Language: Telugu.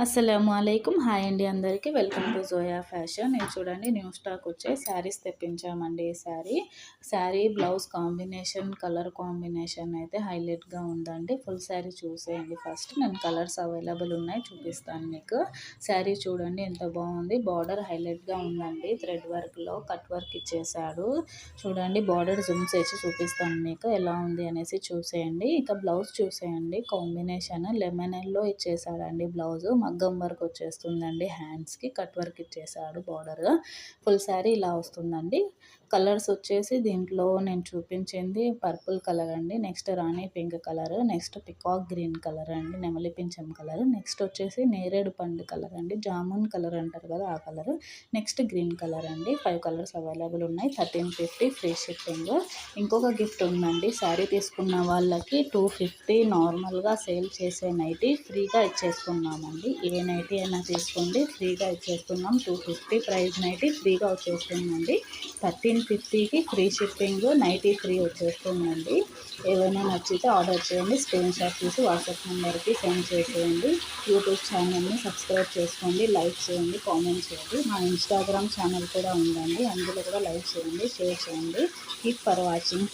అస్సలాముఅలైకుం. హాయ్ అండి అందరికీ. Welcome to Zoya fashion. ఇది చూడండి న్యూ స్టాక్ వచ్చే శారీస్ తెప్పించామండి. ఈ sari blouse combination, colour combination అయితే హైలైట్గా ఉందండి. ఫుల్ శారీ చూసేయండి. ఫస్ట్ నేను కలర్స్ అవైలబుల్ ఉన్నాయి చూపిస్తాను మీకు. శారీ చూడండి ఎంత బాగుంది. బార్డర్ హైలైట్గా ఉందండి. థ్రెడ్ వర్క్లో కట్ వర్క్ ఇచ్చేసాడు. చూడండి బార్డర్ జూమ్ చేసి చూపిస్తాను మీకు ఎలా ఉంది అనేసి చూసేయండి. ఇక బ్లౌజ్ చూసేయండి. కాంబినేషన్ లెమన్ ఎల్లో ఇచ్చేసాడండి బ్లౌజ్. మగ్గం వర్క్ వచ్చేస్తుందండి. హ్యాండ్స్కి కట్ వర్క్ ఇచ్చేసాడు బార్డర్. ఫుల్ శారీ ఇలా వస్తుందండి. కలర్స్ వచ్చేసి దీంట్లో నేను చూపించింది పర్పుల్ కలర్ అండి, నెక్స్ట్ రాణి pink colour, next peacock green colour అండి, నెమలి పింఛం కలర్, నెక్స్ట్ వచ్చేసి నేరేడు పండు కలర్ అండి, జామున్ కలర్ అంటారు కదా ఆ కలర్, నెక్స్ట్ గ్రీన్ కలర్ అండి. 5 కలర్స్ అవైలబుల్ ఉన్నాయి. 1350 ఫ్రీ షిప్పింగ్. ఇంకొక గిఫ్ట్ ఉందండి. శారీ తీసుకున్న వాళ్ళకి 250 నార్మల్గా సేల్ చేసే నైటీ ఫ్రీగా ఇచ్చేస్తున్నామండి. ఏ నైటీ అయినా తీసుకోండి ఫ్రీగా ఇచ్చేస్తున్నాం. 250 ప్రైస్ నైటీ ఫ్రీగా వచ్చేస్తుందండి. 1350కి ఫ్రీ షిప్పింగ్, నైటీ ఫ్రీ వచ్చేస్తుందండి. ఏవైనా నచ్చితే ఆర్డర్ చేయండి. స్క్రీన్ షాట్ తీసి వాట్సాప్ నెంబర్కి సెండ్ చేసేయండి. యూట్యూబ్ ఛానల్ని సబ్స్క్రైబ్ చేసుకోండి, లైక్ చేయండి, కామెంట్ చేయండి. మా ఇన్స్టాగ్రామ్ ఛానల్ కూడా ఉందండి, అందులో కూడా లైక్ చేయండి, షేర్ చేయండి. Keep for watching.